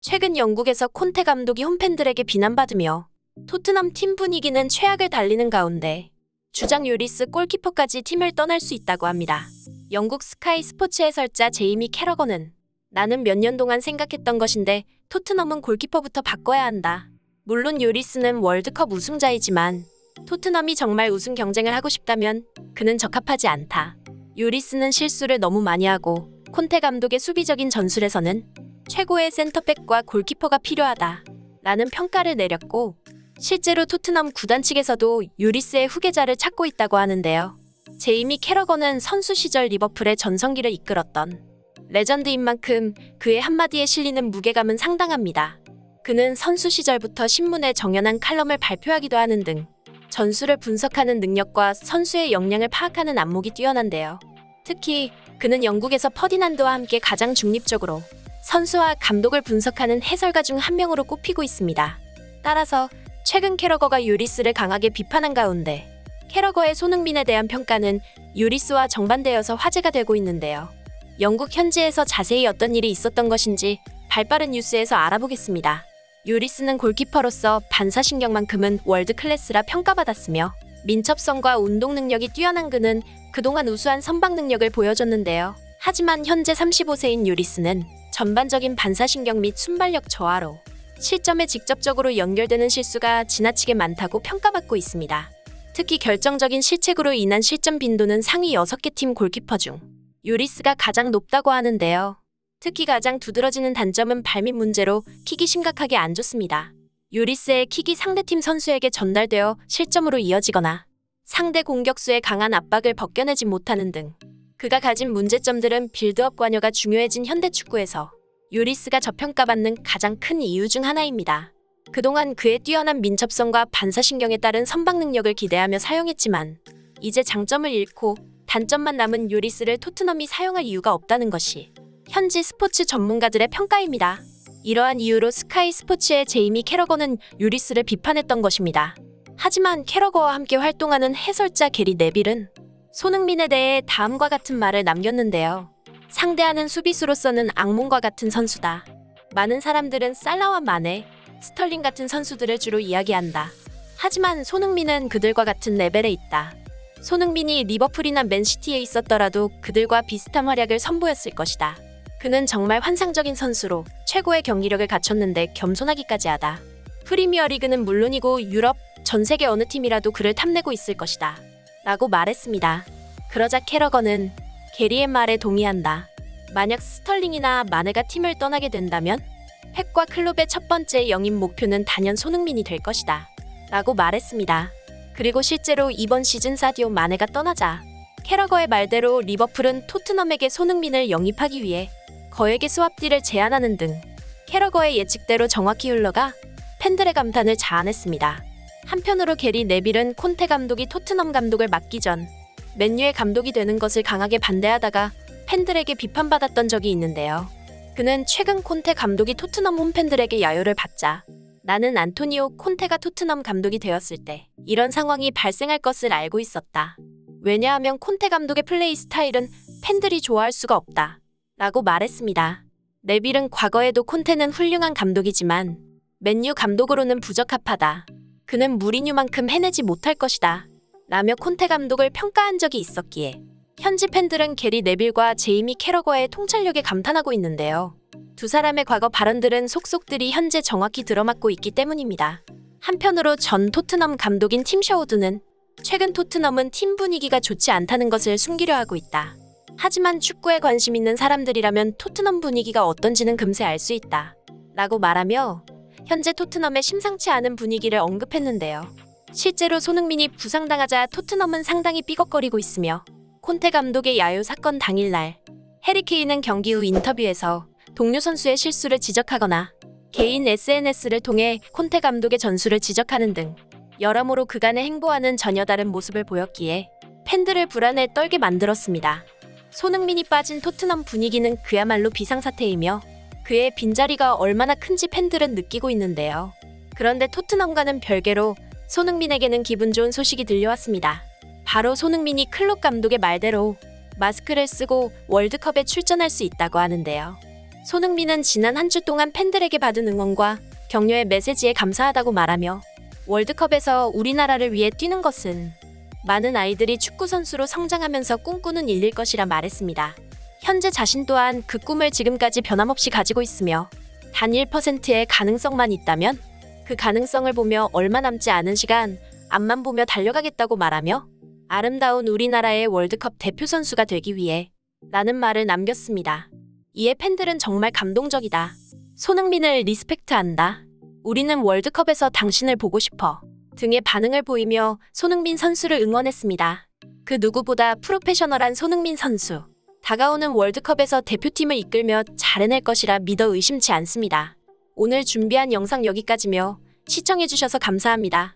최근 영국에서 콘테 감독이 홈팬들에게 비난받으며 토트넘 팀 분위기는 최악을 달리는 가운데 주장 요리스 골키퍼까지 팀을 떠날 수 있다고 합니다. 영국 스카이 스포츠 해설자 제이미 캐러건은 나는 몇 년 동안 생각했던 것인데 토트넘은 골키퍼부터 바꿔야 한다. 물론 요리스는 월드컵 우승자이지만 토트넘이 정말 우승 경쟁을 하고 싶다면 그는 적합하지 않다. 요리스는 실수를 너무 많이 하고 콘테 감독의 수비적인 전술에서는 최고의 센터백과 골키퍼가 필요하다. 라는 평가를 내렸고 실제로 토트넘 구단 측에서도 요리스의 후계자를 찾고 있다고 하는데요. 제이미 캐러건은 선수 시절 리버풀의 전성기를 이끌었던 레전드인 만큼 그의 한마디에 실리는 무게감은 상당합니다. 그는 선수 시절부터 신문에 정연한 칼럼을 발표하기도 하는 등 전술을 분석하는 능력과 선수의 역량을 파악하는 안목이 뛰어난데요. 특히 그는 영국에서 퍼디난드와 함께 가장 중립적으로 선수와 감독을 분석하는 해설가 중 한 명으로 꼽히고 있습니다. 따라서 최근 캐러거가 요리스를 강하게 비판한 가운데 캐러거의 손흥민에 대한 평가는 요리스와 정반대여서 화제가 되고 있는데요. 영국 현지에서 자세히 어떤 일이 있었던 것인지 발빠른 뉴스에서 알아보겠습니다. 요리스는 골키퍼로서 반사신경만큼은 월드클래스라 평가받았으며 민첩성과 운동 능력이 뛰어난 그는 그동안 우수한 선방 능력을 보여줬는데요. 하지만 현재 35세인 요리스는 전반적인 반사신경 및 순발력 저하로 실점에 직접적으로 연결되는 실수가 지나치게 많다고 평가받고 있습니다. 특히 결정적인 실책으로 인한 실점 빈도는 상위 6개 팀 골키퍼 중 요리스가 가장 높다고 하는데요. 특히 가장 두드러지는 단점은 발밑 문제로 킥이 심각하게 안 좋습니다. 요리스의 킥이 상대팀 선수에게 전달되어 실점으로 이어지거나 상대 공격수의 강한 압박을 벗겨내지 못하는 등 그가 가진 문제점들은 빌드업 관여가 중요해진 현대 축구에서 요리스가 저평가받는 가장 큰 이유 중 하나입니다. 그동안 그의 뛰어난 민첩성과 반사신경에 따른 선방 능력을 기대하며 사용했지만 이제 장점을 잃고 단점만 남은 요리스를 토트넘이 사용할 이유가 없다는 것이 현지 스포츠 전문가들의 평가입니다. 이러한 이유로 스카이 스포츠의 제이미 캐러건은 요리스를 비판했던 것입니다. 하지만 캐러거와 함께 활동하는 해설자 게리 네빌은 손흥민에 대해 다음과 같은 말을 남겼는데요. 상대하는 수비수로서는 악몽과 같은 선수다. 많은 사람들은 살라와 마네, 스털링 같은 선수들을 주로 이야기한다. 하지만 손흥민은 그들과 같은 레벨에 있다. 손흥민이 리버풀이나 맨시티에 있었더라도 그들과 비슷한 활약을 선보였을 것이다. 그는 정말 환상적인 선수로 최고의 경기력을 갖췄는데 겸손하기까지 하다. 프리미어리그는 물론이고 유럽, 전 세계 어느 팀이라도 그를 탐내고 있을 것이다. 라고 말했습니다. 그러자 캐러건은 게리의 말에 동의한다. 만약 스털링이나 마네가 팀을 떠나게 된다면 펩과 클롭의 첫 번째 영입 목표는 단연 손흥민이 될 것이다. 라고 말했습니다. 그리고 실제로 이번 시즌 사디오 마네가 떠나자 캐러거의 말대로 리버풀은 토트넘에게 손흥민을 영입하기 위해 거액의 스왑딜을 제안하는 등 캐러거의 예측대로 정확히 흘러가 팬들의 감탄을 자아냈습니다. 한편으로 게리 네빌은 콘테 감독이 토트넘 감독을 맡기 전 맨유의 감독이 되는 것을 강하게 반대하다가 팬들에게 비판받았던 적이 있는데요. 그는 최근 콘테 감독이 토트넘 홈팬들에게 야유를 받자 나는 안토니오 콘테가 토트넘 감독이 되었을 때 이런 상황이 발생할 것을 알고 있었다. 왜냐하면 콘테 감독의 플레이 스타일은 팬들이 좋아할 수가 없다. 라고 말했습니다. 네빌은 과거에도 콘테는 훌륭한 감독이지만 맨유 감독으로는 부적합하다. 그는 무리뉴만큼 해내지 못할 것이다. 라며 콘테 감독을 평가한 적이 있었기에 현지 팬들은 게리 네빌과 제이미 캐러거의 통찰력에 감탄하고 있는데요. 두 사람의 과거 발언들은 속속들이 현재 정확히 들어맞고 있기 때문입니다. 한편으로 전 토트넘 감독인 팀 셔우드는 최근 토트넘은 팀 분위기가 좋지 않다는 것을 숨기려 하고 있다. 하지만 축구에 관심 있는 사람들이라면 토트넘 분위기가 어떤지는 금세 알 수 있다. 라고 말하며 현재 토트넘의 심상치 않은 분위기를 언급했는데요. 실제로 손흥민이 부상당하자 토트넘은 상당히 삐걱거리고 있으며 콘테 감독의 야유 사건 당일날 해리 케인은 경기 후 인터뷰에서 동료 선수의 실수를 지적하거나 개인 SNS를 통해 콘테 감독의 전술을 지적하는 등 여러모로 그간의 행보와는 전혀 다른 모습을 보였기에 팬들을 불안에 떨게 만들었습니다. 손흥민이 빠진 토트넘 분위기는 그야말로 비상사태이며 그의 빈자리가 얼마나 큰지 팬들은 느끼고 있는데요. 그런데 토트넘과는 별개로 손흥민에게는 기분 좋은 소식이 들려왔습니다. 바로 손흥민이 클롭 감독의 말대로 마스크를 쓰고 월드컵에 출전할 수 있다고 하는데요. 손흥민은 지난 한 주 동안 팬들에게 받은 응원과 격려의 메시지에 감사하다고 말하며 월드컵에서 우리나라를 위해 뛰는 것은 많은 아이들이 축구 선수로 성장하면서 꿈꾸는 일일 것이라 말했습니다. 현재 자신 또한 그 꿈을 지금까지 변함없이 가지고 있으며 단 1%의 가능성만 있다면 그 가능성을 보며 얼마 남지 않은 시간 앞만 보며 달려가겠다고 말하며 아름다운 우리나라의 월드컵 대표 선수가 되기 위해 라는 말을 남겼습니다. 이에 팬들은 정말 감동적이다. 손흥민을 리스펙트한다. 우리는 월드컵에서 당신을 보고 싶어. 등의 반응을 보이며 손흥민 선수를 응원했습니다. 그 누구보다 프로페셔널한 손흥민 선수. 다가오는 월드컵에서 대표팀을 이끌며 잘 해낼 것이라 믿어 의심치 않습니다. 오늘 준비한 영상 여기까지며 시청해주셔서 감사합니다.